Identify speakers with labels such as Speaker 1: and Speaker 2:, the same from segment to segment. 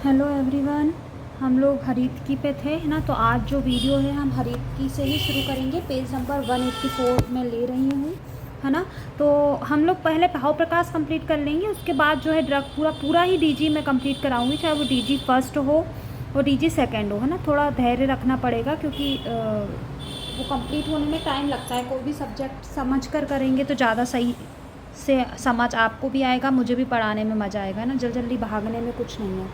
Speaker 1: Hello everyone. हम लोग हरीतकी पे थे है ना, तो आज जो वीडियो है हम हरीतकी से ही शुरू करेंगे। पेज नंबर 184 में ले रही हूँ है ना। तो हम लोग पहले भाव प्रकाश कंप्लीट कर लेंगे, उसके बाद जो है ड्रग पूरा ही डीजी में कंप्लीट कराऊंगी, चाहे वो डीजी फर्स्ट हो वो डीजी सेकंड हो, है ना। थोड़ा धैर्य रखना पड़ेगा क्योंकि वो कंप्लीट होने में टाइम लगता है। कोई भी सब्जेक्ट समझ कर करेंगे तो ज़्यादा सही से समझ आपको भी आएगा, मुझे भी पढ़ाने में मज़ा आएगा ना। जल्दी जल्दी भागने में कुछ नहीं है,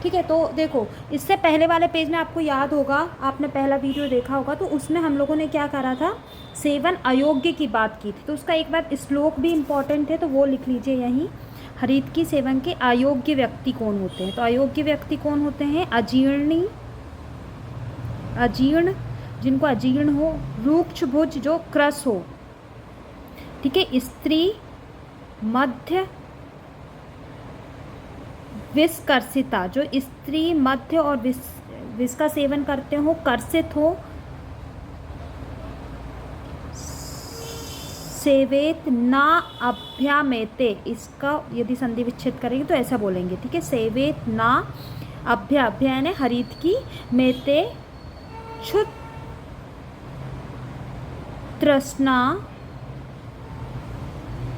Speaker 1: ठीक है। तो देखो, इससे पहले वाले पेज में आपको याद होगा, आपने पहला वीडियो देखा होगा, तो उसमें हम लोगों ने क्या करा था, सेवन अयोग्य की बात की थी। तो उसका एक बार श्लोक भी इम्पॉर्टेंट है, तो वो लिख लीजिए यहीं। हरीतकी सेवन के अयोग्य व्यक्ति कौन होते हैं? तो अयोग्य व्यक्ति कौन होते हैं? अजीर्ण, जिनको अजीर्ण हो, रूक्ष भुज जो क्रस हो, ठीक है, स्त्री, मध्य विषकर्षिता जो स्त्री मध्य और विष का सेवन करते हो, कर्षित हो, सेवेत ना अभ्यामेते, इसका यदि संधि विच्छेद करेंगे तो ऐसा बोलेंगे, ठीक है। सेवेत ना अभ्या ने हरीतकी मेते क्षुत तृष्णा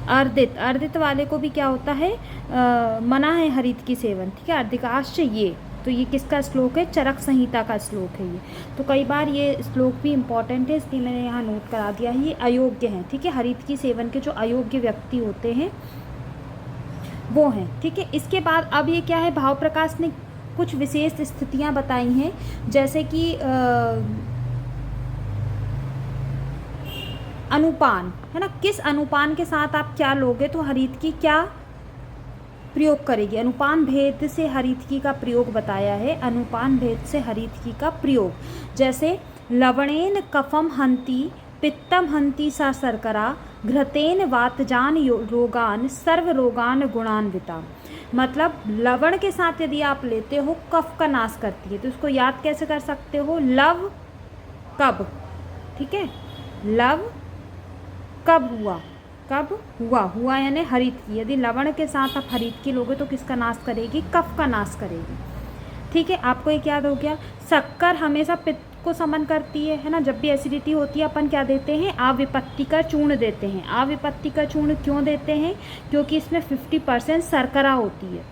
Speaker 1: अर्दित वाले को भी क्या होता है, मना है हरीतकी सेवन, ठीक है। अर्धिकाश्च ये, तो ये किसका श्लोक है? चरक संहिता का श्लोक है ये। तो कई बार ये श्लोक भी इम्पॉर्टेंट है, इसलिए मैंने यहाँ नोट करा दिया है। ये अयोग्य हैं, ठीक है। हरीतकी सेवन के जो अयोग्य व्यक्ति होते हैं वो हैं, ठीक है। इसके बाद अब ये क्या है, भाव प्रकाश ने कुछ विशेष स्थितियाँ बताई हैं, जैसे कि अनुपान, है ना। किस अनुपान के साथ आप क्या लोगे तो हरीतकी क्या प्रयोग करेगी? अनुपान भेद से हरीतकी का प्रयोग बताया है। अनुपान भेद से हरीतकी का प्रयोग, जैसे लवणेन कफम हंति पित्तम हंति सा शर्करा घृतेन वातजान रोगान सर्व रोगान गुणान्विता। मतलब लवण के साथ यदि आप लेते हो, कफ का नाश करती है। तो इसको याद कैसे कर सकते हो? लव कब, ठीक है। लव कब हुआ यानी हरीतकी। यदि लवण के साथ आप हरीतकी लोगे तो किसका नाश करेगी? कफ का नाश करेगी, ठीक है। आपको एक याद हो गया। शक्कर हमेशा पित्त को समन करती है ना। जब भी एसिडिटी होती है अपन क्या देते हैं? आविपत्ति का चूर्ण देते हैं। आविपत्ति का चूर्ण क्यों देते हैं? क्योंकि इसमें 50% शर्करा होती है,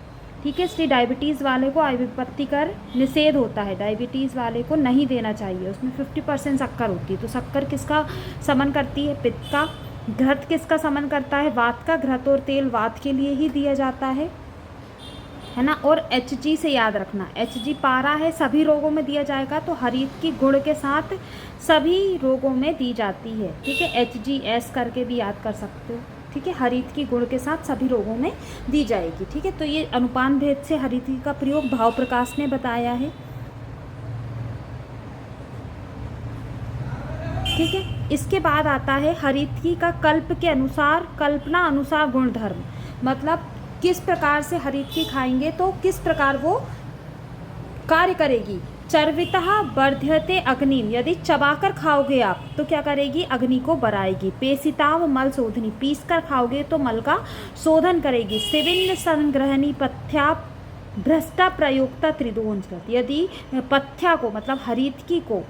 Speaker 1: ठीक है। इसलिए डायबिटीज़ वाले को आविपत्ति कर निषेध होता है, डायबिटीज़ वाले को नहीं देना चाहिए। उसमें 50% शक्कर होती है। तो शक्कर किसका समन करती है? पित्त का। घृत किसका समन करता है? वात का। घृत और तेल वात के लिए ही दिया जाता है ना। और Hg से याद रखना, Hg पारा है, सभी रोगों में दिया जाएगा। तो हरीतकी गुण के साथ सभी रोगों में दी जाती है, ठीक है। HgS करके भी याद कर सकते हो, ठीक है। हरीतकी गुण के साथ सभी रोगों में दी जाएगी, ठीक है। तो ये अनुपान भेद से हरीतकी का प्रयोग भाव प्रकाश ने बताया है, ठीक है। इसके बाद आता है हरीतकी का कल्पना अनुसार गुणधर्म। मतलब किस प्रकार से हरीतकी खाएंगे तो किस प्रकार वो कार्य करेगी। चर्वितः वर्ध्यते अग्निम, यदि चबाकर खाओगे आप तो क्या करेगी? अग्नि को बढ़ाएगी। पेशिताव मल शोधनी, पीस कर खाओगे तो मल का शोधन करेगी। सिविन्न संग्रहणी पथ्या भ्रष्टा प्रयोक्ता त्रिदोष, यदि पथ्या को मतलब हरीतकी को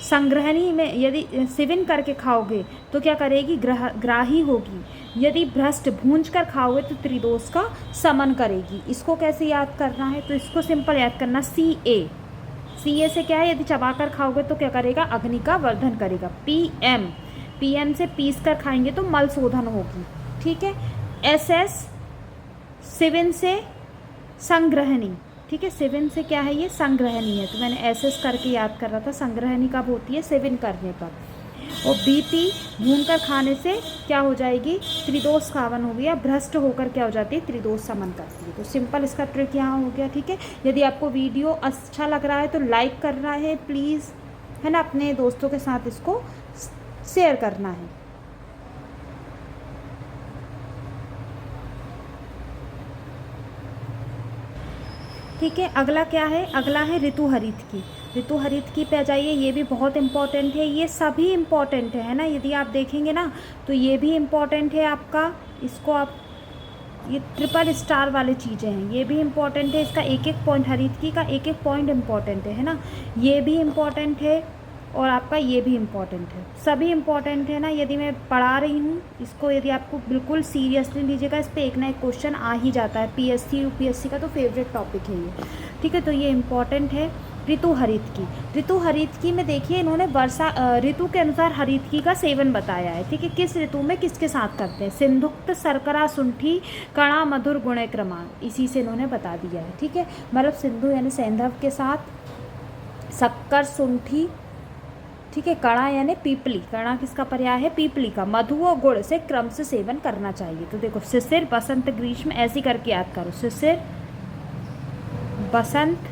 Speaker 1: संग्रहणी में यदि सिविन करके खाओगे तो क्या करेगी? ग्राही होगी। यदि भ्रष्ट भूंज कर खाओगे तो त्रिदोष का समन करेगी। इसको कैसे याद करना है? तो इसको सिंपल याद करना, CA से क्या है? यदि चबाकर खाओगे तो क्या करेगा? अग्नि का वर्धन करेगा। PM से पीस कर खाएंगे तो मल शोधन होगी, ठीक है। SS सिविन से संग्रहणी, ठीक है। सेवन से क्या है? ये संग्रहणी है। तो मैंने SS करके याद कर रहा था। संग्रहणी कब होती है? सेवन करने पर। और BP भूनकर खाने से क्या हो जाएगी? त्रिदोष खावन हो गया। भ्रष्ट होकर क्या हो जाती है? त्रिदोष समन करती है। तो सिंपल इसका ट्रिक यहाँ हो गया, ठीक है। यदि आपको वीडियो अच्छा लग रहा है तो लाइक करना है प्लीज़, है ना। अपने दोस्तों के साथ इसको शेयर करना है। ठीक है। अगला क्या है? अगला है ऋतु हरीतकी। ऋतु हरीतकी पे आ जाइए, ये भी बहुत इम्पॉर्टेंट है। ये सभी इम्पॉर्टेंट है ना। यदि आप देखेंगे ना तो ये भी इम्पॉर्टेंट है आपका, इसको आप ये ट्रिपल स्टार वाले चीज़ें हैं, ये भी इम्पॉर्टेंट है। इसका एक एक पॉइंट, हरीतकी का एक एक पॉइंट इम्पॉर्टेंट है ना। ये भी इम्पॉर्टेंट है और आपका ये भी इम्पॉर्टेंट है, सभी इम्पॉर्टेंट है ना। यदि मैं पढ़ा रही हूँ इसको, यदि आपको बिल्कुल सीरियसली लीजिएगा, इस पर एक ना एक क्वेश्चन आ ही जाता है, पीएससी यूपीएससी का तो फेवरेट टॉपिक है ये, ठीक है। तो ये इम्पॉर्टेंट है। ऋतु हरितकी, ऋतु हरितकी में देखिए इन्होंने वर्षा ऋतु के अनुसार हरितकी का सेवन बताया है, ठीक है। किस ऋतु में किसके साथ करते हैं, सिंधुक्त, शर्करा, शुंठी, कणा, मधुर, गुणे, क्रमांक, इसी से इन्होंने बता दिया है, ठीक है। मतलब सिंधु यानी सैंधव के साथ, शक्कर, शुंठी, ठीक है, कणा यानी पीपली, कणा किसका पर्याय है, पीपली का, मधु और गुड़ से क्रम से सेवन करना चाहिए। तो देखो शिशिर, बसंत, ग्रीष्म, ऐसी करके याद करो, शिशिर, बसंत,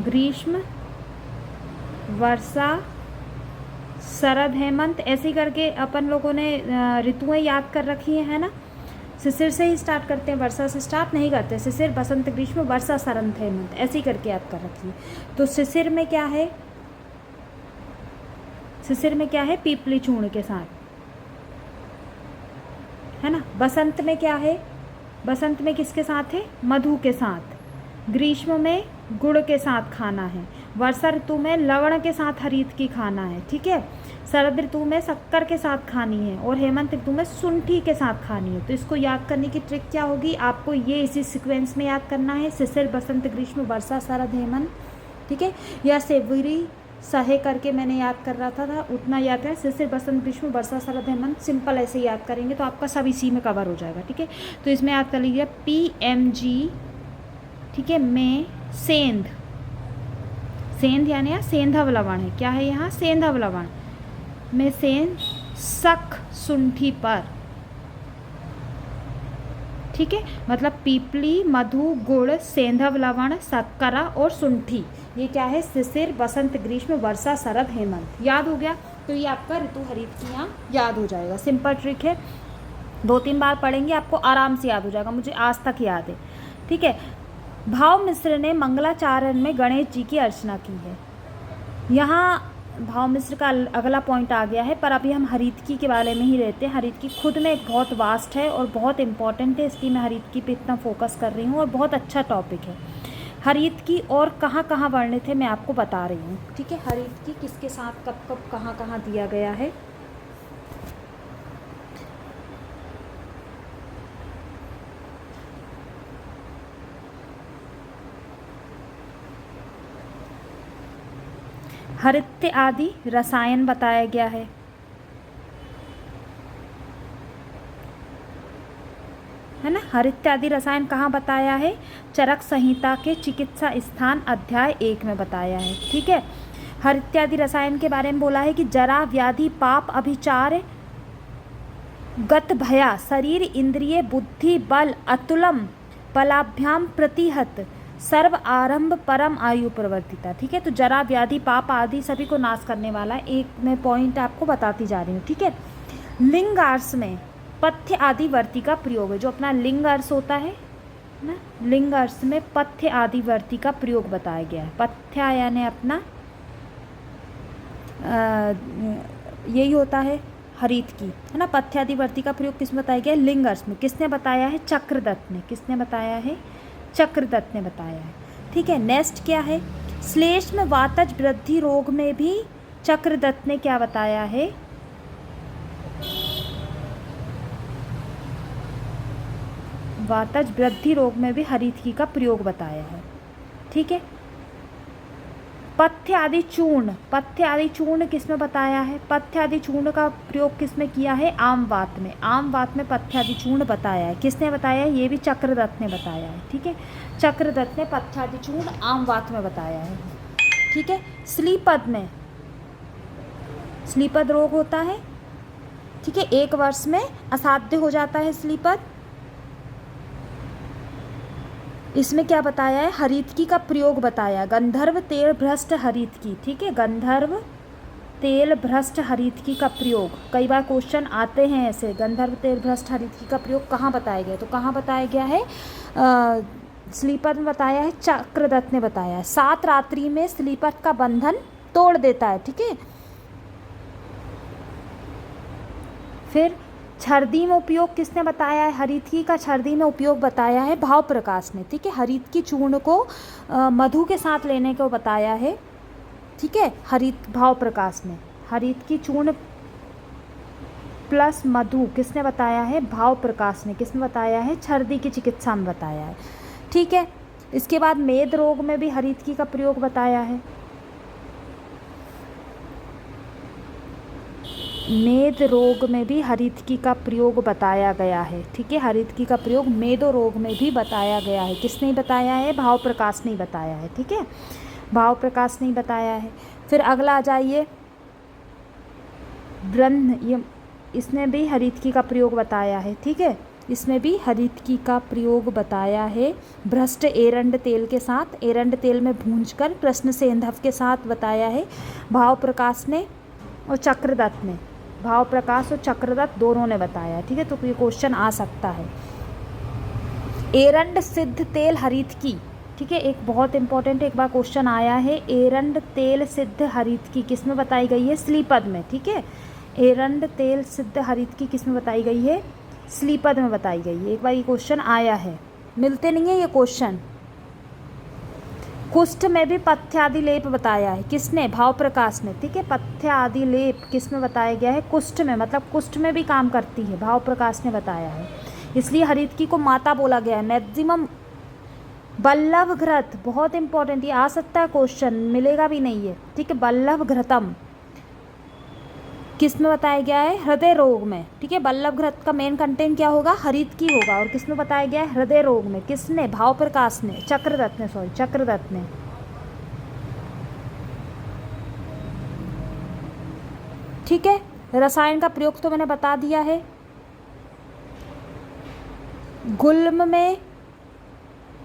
Speaker 1: ग्रीष्म, वर्षा, शरद, हेमंत, ऐसे करके अपन लोगों ने ऋतुएं याद कर रखी है ना। शिशिर से ही स्टार्ट करते हैं, वर्षा से स्टार्ट नहीं करते। शिशिर, बसंत, ग्रीष्म, वर्षा, शरद, हेमंत, ऐसे करके याद कर रखिए। तो शिशिर में क्या है, शिशिर में क्या है, पीपली चूर्ण के साथ, है ना। बसंत में क्या है, बसंत में किसके साथ है, मधु के साथ। ग्रीष्म में गुड़ के साथ खाना है। वर्षा ऋतु में लवण के साथ हरितकी खाना है, ठीक है। शरद ऋतु में शक्कर के साथ खानी है और हेमंत ऋतु में शुंठी के साथ खानी है। तो इसको याद करने की ट्रिक क्या होगी, आपको ये इसी सीक्वेंस में याद करना है, शिशिर, बसंत, ग्रीष्म, वर्षा, शरद, हेमंत, ठीक है। या सेवरी सहे करके मैंने याद कर रहा था उतना याद है, शिशिर, बसंत, ग्रीष्म, वर्षा, शरद, हेमंत, सिंपल ऐसे याद करेंगे तो आपका सब इसी में कवर हो जाएगा, ठीक है। तो इसमें याद कर लीजिए PMG, ठीक है, में सेंध, सेंध यानी यहाँ सेंधव लवण है, क्या है यहाँ, सेंधव लवण में सेंध, सख, शुंठी पर, ठीक है। मतलब पीपली, मधु, गुड़, सेंधव लवण, शक्करा और शुंठी, ये क्या है, शिशिर, बसंत, ग्रीष्म, वर्षा, शरद, हेमंत, याद हो गया। तो ये आपका ऋतु हरितकी यहाँ याद हो जाएगा, सिंपल ट्रिक है, 2-3 बार पढ़ेंगे आपको आराम से याद हो जाएगा, मुझे आज तक याद है, ठीक है। भाव मिश्र ने मंगलाचरण में गणेश जी की अर्चना की है। यहाँ भाव मिश्र का अगला पॉइंट आ गया है, पर अभी हम हरितकी के बारे में ही रहते हैं। हरितकी खुद में एक बहुत वास्ट है और बहुत इंपॉर्टेंट है, इसलिए मैं हरितकी पे इतना फोकस कर रही हूँ और बहुत अच्छा टॉपिक है। हरितकी और कहाँ कहाँ वर्णित है मैं आपको बता रही हूँ, ठीक है। हरितकी किसके साथ कब कब कहाँ कहाँ दिया गया है। हरित्य आदि रसायन बताया गया है ना। हरित्य आदि रसायन कहाँ बताया है, चरक संहिता के चिकित्सा स्थान अध्याय 1 में बताया है, ठीक है। हरित्य आदि रसायन के बारे में बोला है कि जरा, व्याधि, पाप, अभिचार, गत भया, शरीर, इंद्रिय, बुद्धि, बल, अतुलम, बलाभ्याम प्रतिहत, सर्व आरंभ, परम आयु प्रवर्तिता, ठीक है। तो जरा, व्याधि, पाप आदि सभी को नाश करने वाला है, एक मैं पॉइंट आपको बताती जा रही हूँ, ठीक है। लिंग अर्स में पथ्य आदि वर्ती का प्रयोग है, जो अपना लिंग अर्स होता है ना, लिंग अर्स में पथ्य आदि वर्ती का प्रयोग बताया गया है। पथ्य यानी अपना यही होता है हरितकी, है ना। पथ्य आदि वर्ती का प्रयोग किस में बताया गया है, लिंग अर्स में। किसने बताया है, चक्रदत्त ने, किसने बताया है, चक्रदत्त ने बताया है, ठीक है। नेक्स्ट क्या है, श्लेष्म वातज वृद्धि रोग में भी चक्रदत्त ने क्या बताया है, वातज वृद्धि रोग में भी हरितकी का प्रयोग बताया है, ठीक है। पथ्य आदि चूर्ण, पथ्य आदि चूर्ण किसमें बताया है, पथ्य आदि चूर्ण का प्रयोग किसमें किया है, आम वात में, आम वात में पथ्य आदि चूर्ण बताया है। किसने बताया है, ये भी चक्रदत्त ने बताया है, ठीक है। चक्रदत्त ने पथ्य आदि चूर्ण आम वात में बताया है, ठीक है। श्लीपद में, श्लीपद रोग होता है, ठीक है, 1 वर्ष में असाध्य हो जाता है श्लीपद। इसमें क्या बताया है, हरितकी का प्रयोग बताया, गंधर्व तेल भ्रष्ट हरितकी, ठीक है। गंधर्व तेल भ्रष्ट हरितकी का प्रयोग, कई बार क्वेश्चन आते हैं ऐसे, गंधर्व तेल भ्रष्ट हरितकी का प्रयोग कहाँ बताया गया, तो कहाँ बताया गया है, श्लीपद में बताया है, चक्रदत्त ने बताया है। 7 रात्रि में श्लीपद का बंधन तोड़ देता है, ठीक है। फिर छर्दी में उपयोग किसने बताया है? हरितकी का छर्दी में उपयोग बताया है भाव प्रकाश ने। ठीक है, हरितकी चूर्ण को मधु के साथ लेने को बताया है। ठीक है, भाव प्रकाश ने हरितकी चूर्ण प्लस मधु किसने बताया है? भाव प्रकाश ने। किसने बताया है? छर्दी की चिकित्सा में बताया है। ठीक है, इसके बाद मेद रोग में भी हरितकी का प्रयोग बताया है। मेद रोग में भी हरितकी का प्रयोग बताया गया है। ठीक है, हरितकी का प्रयोग मेदो रोग में भी बताया गया है। किसने बताया है? भाव प्रकाश ने बताया है। ठीक है, भाव प्रकाश ने बताया है। फिर अगला आ जाइए, ब्रह्म, ये इसने भी हरितकी का प्रयोग बताया है। ठीक है, इसमें भी हरितकी का प्रयोग बताया है भ्रष्ट एरंड तेल के साथ, एरंड तेल में भूंजकर प्रश्न सेंधव के साथ बताया है भाव प्रकाश ने और चक्रदत्त ने। भाव प्रकाश और चक्रदत्त दोनों ने बताया। ठीक है, तो ये क्वेश्चन आ सकता है। एरंड सिद्ध तेल हरितकी। ठीक है, एक बहुत इंपॉर्टेंट एक बार क्वेश्चन आया है, एरंड तेल सिद्ध हरितकी किसमें बताई गई है? श्लीपद में। ठीक है, एरंड तेल सिद्ध हरितकी किसमें बताई गई है? श्लीपद में बताई गई है। एक बार ये क्वेश्चन आया है, मिलते नहीं है ये क्वेश्चन। कुष्ठ में भी पथ्यादि लेप बताया है। किसने? भाव प्रकाश ने। ठीक है, पथ्यादि लेप किसमें बताया गया है? कुष्ठ में, मतलब कुष्ठ में भी काम करती है, भाव प्रकाश ने बताया है। इसलिए हरितकी को माता बोला गया है। मैक्सिमम बल्लभ घृत, बहुत इंपॉर्टेंट, ये आ सकता है क्वेश्चन, मिलेगा भी नहीं है। ठीक है, बल्लभ घृतम किस में बताया गया है? हृदय रोग में। ठीक है, बल्लभ घृत का मेन कंटेंट क्या होगा? हरितकी होगा। और किस में बताया गया है? हृदय रोग में। किसने? भाव प्रकाश ने, चक्रदत्त ने, चक्रदत्त ने। ठीक है, रसायन का प्रयोग तो मैंने बता दिया है। गुल्म में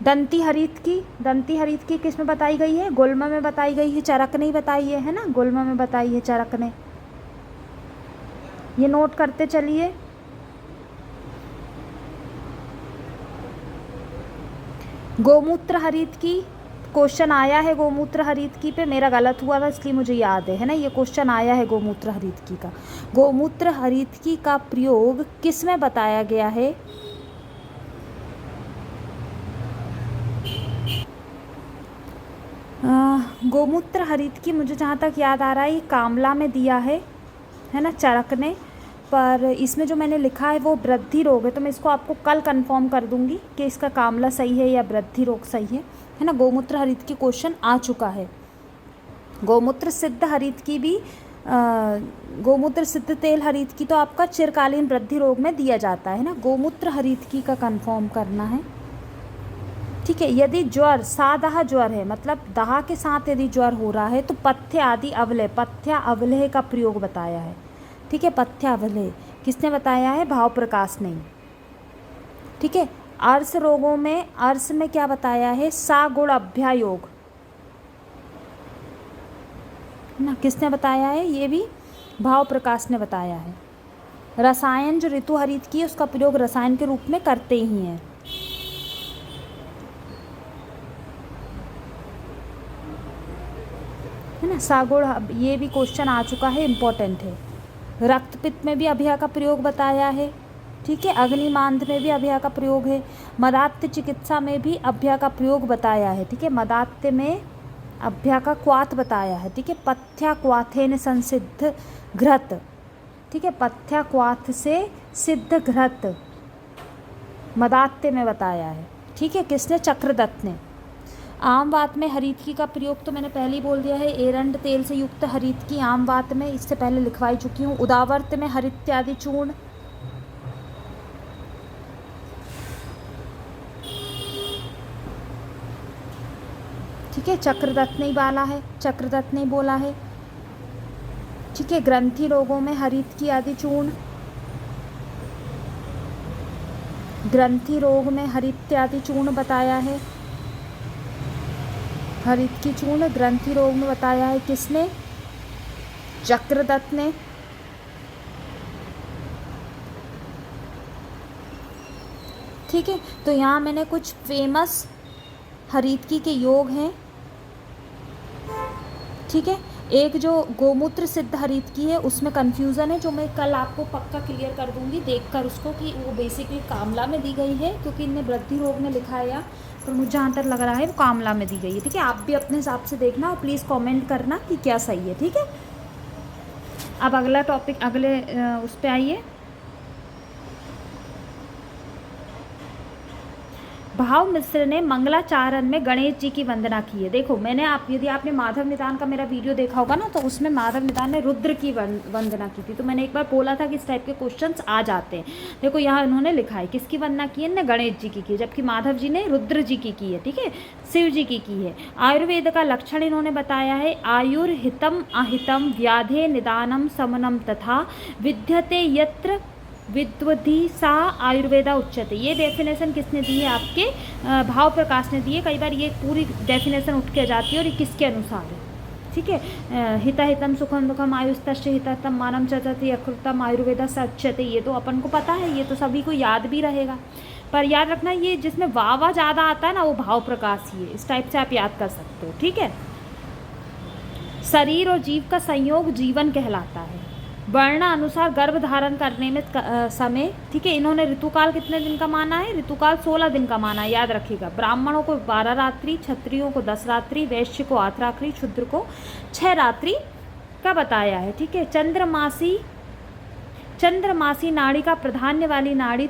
Speaker 1: दंती हरितकी, दंती हरितकी किस में बताई गई है? गुल्म में बताई गई है, चरक ने बताई है ना, गुल्म में बताई है चरक ने। ये नोट करते चलिए। गोमूत्र हरितकी क्वेश्चन आया है, गोमूत्र हरितकी पे मेरा गलत हुआ था इसलिए मुझे याद है ना, ये क्वेश्चन आया है गोमूत्र हरितकी का। गोमूत्र हरितकी का प्रयोग किस में बताया गया है? गोमूत्र हरितकी मुझे जहाँ तक याद आ रहा है ये कामला में दिया है ना, चरक ने। पर इसमें जो मैंने लिखा है वो वृद्धि रोग है, तो मैं इसको आपको कल कंफर्म कर दूंगी कि इसका कामला सही है या वृद्धि रोग सही है ना। गोमूत्र हरितकी क्वेश्चन आ चुका है। गोमूत्र सिद्ध हरितकी भी, गोमूत्र सिद्ध तेल हरितकी तो आपका चिरकालीन वृद्धि रोग में दिया जाता है ना। गोमूत्र हरितकी का कंफर्म करना है। ठीक है, यदि ज्वर, सादाह ज्वर है, मतलब दाह के साथ यदि ज्वर हो रहा है तो पथ्य आदि अवलय, पथ्या अवलय का प्रयोग बताया है। ठीक है, पथ्या अवलय किसने बताया है? भाव प्रकाश ने। ठीक है, अर्श रोगों में, अर्श में क्या बताया है? सा गुण अभ्यायोग ना, किसने बताया है? ये भी भाव प्रकाश ने बताया है। रसायन जो ऋतु हरितकी है उसका प्रयोग रसायन के रूप में करते ही हैं। है ना, सागुण, ये भी क्वेश्चन आ चुका है, इम्पोर्टेंट है। रक्तपित्त में भी अभ्या का प्रयोग बताया है। ठीक है, अग्निमांद में भी अभ्या का प्रयोग है। मदात्य चिकित्सा में भी अभ्या का प्रयोग बताया है। ठीक है, मदात्य में अभ्या का क्वाथ बताया है। ठीक है, पथ्या क्वाथेन संसिद्ध घृत। ठीक है, पथ्या क्वाथ से सिद्ध घृत मदात्य में बताया है। ठीक है, किसने? चक्रदत्त ने। आम वात में हरितकी का प्रयोग तो मैंने पहले ही बोल दिया है, एरंड तेल से युक्त हरितकी आम वात में इससे पहले लिखवाई चुकी हूँ। उदावर्त में हरित्यादि चूर्ण, ठीक है, चक्रदत्त ने बोला है, चक्रदत्त ने बोला है। ठीक है, ग्रंथि रोगों में हरितकी आदि चूर्ण, ग्रंथि रोग में हरित्यादि चूर्ण बताया है। हरितकी चूर्ण ग्रंथि रोग में बताया है किसने? चक्रदत्त ने। ठीक है, तो यहाँ मैंने कुछ फेमस हरितकी के योग हैं। ठीक है, एक जो गोमूत्र सिद्ध हरीतकी है उसमें कन्फ्यूज़न है, जो मैं कल आपको पक्का क्लियर कर दूंगी देखकर उसको, कि वो बेसिकली कामला में दी गई है, क्योंकि इनने वृद्धि रोग में लिखा है, या तो मुझे जहाँ तक लग रहा है वो कामला में दी गई है। ठीक है, आप भी अपने हिसाब से देखना और प्लीज़ कमेंट करना कि क्या सही है। ठीक है, अब अगला टॉपिक, अगले उस पर आइए। भाव मिश्र ने मंगलाचारण में गणेश जी की वंदना की है। देखो मैंने यदि आपने माधव निदान का मेरा वीडियो देखा होगा ना, तो उसमें माधव निदान ने रुद्र की वंदना की थी। तो मैंने एक बार बोला था कि इस टाइप के क्वेश्चंस आ जाते हैं। देखो यहाँ इन्होंने लिखा है किसकी वंदना की है, इन्होंने गणेश जी की, जबकि माधव जी ने रुद्र जी की है। ठीक है, शिव जी की है। आयुर्वेद का लक्षण इन्होंने बताया है, आयुर्हितम अहितम व्याधे निदानम समनम तथा विद्यते यत्र विद्वधि सा आयुर्वेदा उच्यते। ये डेफिनेशन किसने दी है, आपके भाव प्रकाश ने दी है। कई बार ये पूरी डेफिनेशन उठ के जाती है और ये किसके अनुसार है। ठीक है, हिता हितम सुखम दुखम आयुस्तस्य हितम मानम चतति अकृतम आयुर्वेदा स उच्यते। ये तो अपन को पता है, ये तो सभी को याद भी रहेगा। पर याद रखना, ये जिसमें वाह ज़्यादा आता है ना, वो भाव प्रकाश ही है। इस टाइप से आप याद कर सकते हो। ठीक है, शरीर और जीव का संयोग जीवन कहलाता है। वर्ण अनुसार गर्भ धारण करने में समय, ठीक है, इन्होंने ऋतुकाल कितने दिन का माना है, ऋतुकाल 16 दिन का माना है, याद रखिएगा। ब्राह्मणों को 12 रात्रि, क्षत्रियों को 10 रात्रि, वैश्य को 8 रात्रि, शूद्र को 6 रात्रि का बताया है। ठीक है, चंद्रमासी नाड़ी का प्राधान्य वाली नाड़ी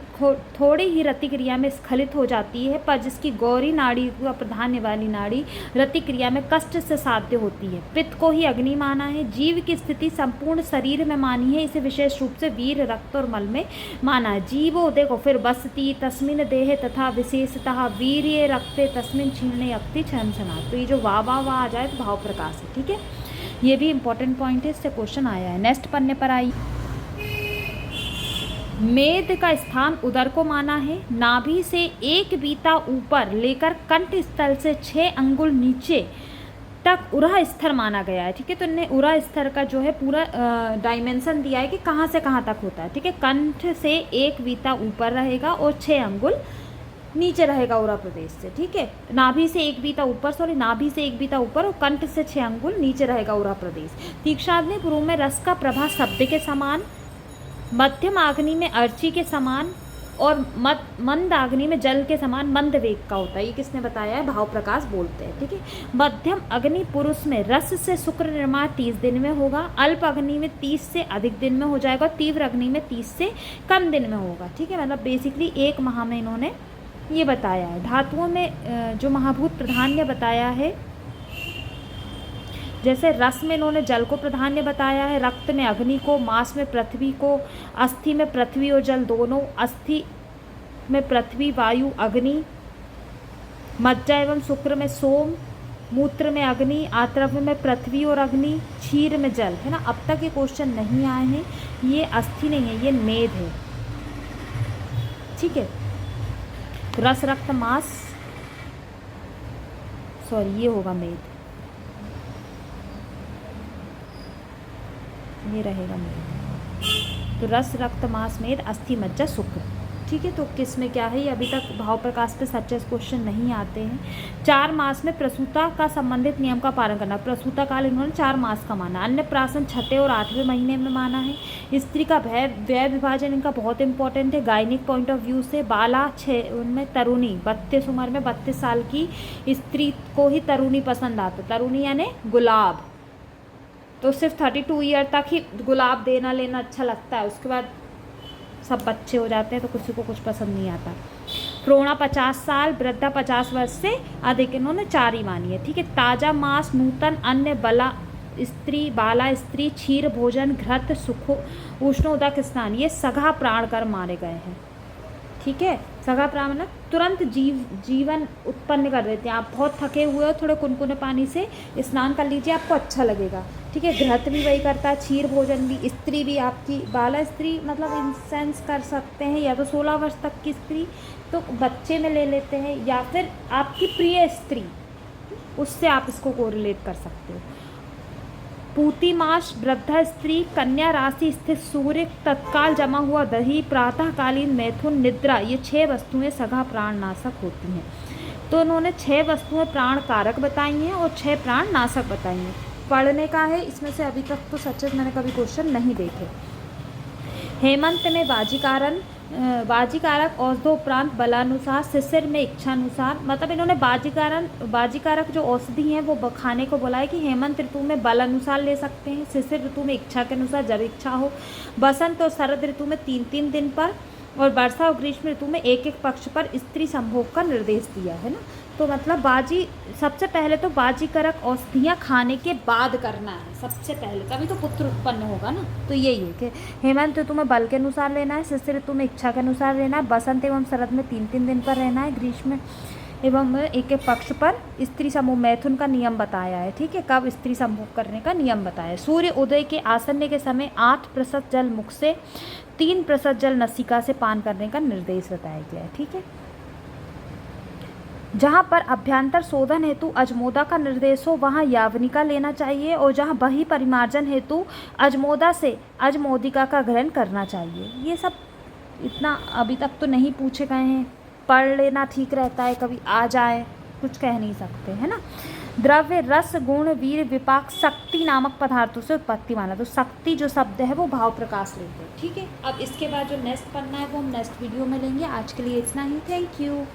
Speaker 1: थोड़ी ही रति क्रिया में स्खलित हो जाती है, पर जिसकी गौरी नाड़ी का प्राधान्य वाली नाड़ी रति क्रिया में कष्ट से साध्य होती है। पित्त को ही अग्नि माना है। जीव की स्थिति संपूर्ण शरीर में मानी है, इसे विशेष रूप से वीर, रक्त और मल में माना है। जीवो देखो फिर बसती तस्मिन देह तथा विशेषतः वीर्ये रक्ते तस्मिन क्षीणे अक्ति छंसना। तो ये जो वाह आ जाए तो भाव प्रकाश है। ठीक है, ये भी इंपॉर्टेंट पॉइंट है, इससे क्वेश्चन आया है। नेक्स्ट पन्ने पर आई। मेद का स्थान उदर को माना है। नाभि से एक बीता ऊपर लेकर कंठ स्थल से 6 अंगुल नीचे तक उरह स्तर माना गया है। ठीक है, तो इन्हें उरह स्तर का जो है पूरा डायमेंशन दिया है कि कहाँ से कहाँ तक होता है। ठीक है, कंठ से एक बीता ऊपर रहेगा और 6 अंगुल नीचे रहेगा उरह प्रदेश से। ठीक है, नाभि से एक बीता ऊपर, नाभि से एक बीता ऊपर और कंठ से 6 अंगुल नीचे रहेगा उरह प्रदेश। तीक्ष्णाग्नि पूर्व में रस का प्रभा शब्द के समान, मध्यम आग्नि में अर्ची के समान और मंद आग्नि में जल के समान मंद वेग का होता है। ये किसने बताया है, भाव प्रकाश बोलते हैं। ठीक है, मध्यम अग्नि पुरुष में रस से शुक्र निर्माण 30 दिन में होगा, अल्प अग्नि में 30 से अधिक दिन में हो जाएगा, तीव्र अग्नि में 30 से कम दिन में होगा। ठीक है, मतलब बेसिकली 1 माह में इन्होंने ये बताया है। धातुओं में जो महाभूत प्राधान्य बताया है, जैसे रस में इन्होंने जल को प्राधान्य बताया है, रक्त में अग्नि को, मांस में पृथ्वी को, अस्थि में पृथ्वी और जल दोनों, अस्थि में पृथ्वी वायु अग्नि, मज्जा एवं शुक्र में सोम, मूत्र में अग्नि, आत्रव में पृथ्वी और अग्नि, क्षीर में जल। है ना, अब तक ये क्वेश्चन नहीं आए हैं। ये अस्थि नहीं है, ये मेद है। ठीक है, रस रक्त मांस, सॉरी ये होगा मेद, ये रहेगा मेद। तो रस रक्त मांस मेद अस्थि मज्जा शुक्र। ठीक है, तो किस में क्या है, ये अभी तक भाव प्रकाश पे सच्चे क्वेश्चन नहीं आते हैं। 4 मास में प्रसूता का संबंधित नियम का पालन करना। प्रसूता काल इन्होंने 4 मास का माना। अन्य प्राशन 6 और 8वें महीने में माना है। स्त्री का व्यय विभाजन इनका बहुत इंपॉर्टेंट है गायनिक पॉइंट ऑफ व्यू से। बाला 6 उनमें तरुणी 32 उम्र में 32 साल की स्त्री को ही तरुणी पसंद आता। तरुणी यानी गुलाब, तो सिर्फ 32 ईयर तक ही गुलाब देना लेना अच्छा लगता है, उसके बाद सब बच्चे हो जाते हैं तो किसी को कुछ पसंद नहीं आता। प्रोणा 50 साल, वृद्धा 50 वर्ष से अधिक, इन्होंने 4 ही मानी है। ठीक है, ताजा मांस, नूतन अन्न, बाला स्त्री, क्षीर भोजन, घृत, सुखो उष्णोदक स्नान, ये सघा प्राण कर मारे गए हैं। ठीक है, सघा प्राण मतलब तुरंत जीवन उत्पन्न कर देते हैं। आप बहुत थके हुए हो, थोड़े कुनकुने पानी से स्नान कर लीजिए, आपको अच्छा लगेगा। ठीक है, घृत भी वही करता है, क्षीर भोजन भी। स्त्री भी आपकी बाला स्त्री मतलब इन सेंस कर सकते हैं, या तो 16 वर्ष तक की स्त्री तो बच्चे में ले लेते हैं, या फिर आपकी प्रिय स्त्री, उससे आप इसको कोरिलेट कर सकते हो। पूती मास, वृद्धा स्त्री, कन्या राशि स्थित सूर्य, तत्काल जमा हुआ दही, प्रातःकालीन मैथुन, निद्रा, ये 6 वस्तुएं सघा प्राण नाशक होती हैं। तो उन्होंने 6 वस्तुएं प्राण कारक बताई हैं और 6 प्राण नाशक बताई हैं। पढ़ने का है। इसमें से अभी तक तो सचेत मैंने कभी क्वेश्चन नहीं देखे। हेमंत में बाजीकारक औषधो उपरांत बलानुसार, शिशिर में इच्छानुसार। मतलब इन्होंने बाजीकारक जो औषधि हैं वो खाने को बोला है कि हेमंत ऋतु में बल अनुसार ले सकते हैं, शिशिर ऋतु में इच्छा के अनुसार जब इच्छा हो, बसंत और शरद ऋतु में 3-3 दिन पर, और वर्षा और ग्रीष्म ऋतु में 1-1 पक्ष पर स्त्री संभोग का निर्देश दिया है ना। तो मतलब सबसे पहले तो बाजीकारक औषधियाँ खाने के बाद करना है सबसे पहले, तभी तो पुत्र उत्पन्न होगा ना। तो यही है कि हेमंत ऋतु में बल के अनुसार लेना है, शिशिर ऋतु में इच्छा के अनुसार लेना है, बसंत एवं शरद में 3-3 दिन पर रहना है, ग्रीष्म एवं 1-1 पक्ष पर स्त्री समूह मैथुन का नियम बताया है। ठीक है, कब स्त्री समूह करने का नियम बताया है। सूर्य उदय के आसन्न के समय 8% जल मुख से, 3% जल नसिका से पान करने का निर्देश बताया गया है। ठीक है, जहाँ पर अभ्यंतर शोधन हेतु अजमोदा का निर्देश हो वहाँ यावनिका लेना चाहिए, और जहाँ बही परिमार्जन हेतु अजमोदा से अजमोदिका का ग्रहण करना चाहिए। ये सब इतना अभी तक तो नहीं पूछे गए हैं, पढ़ लेना ठीक रहता है, कभी आ जाए कुछ कह नहीं सकते, है ना। द्रव्य, रस, गुण, वीर, विपाक, शक्ति नामक पदार्थों से उत्पत्ति माना। तो शक्ति जो शब्द है वो भाव प्रकाश लेते हैं। ठीक है, अब इसके बाद जो नेक्स्ट पढ़ना है वो हम नेक्स्ट वीडियो में लेंगे। आज के लिए इतना ही, थैंक यू।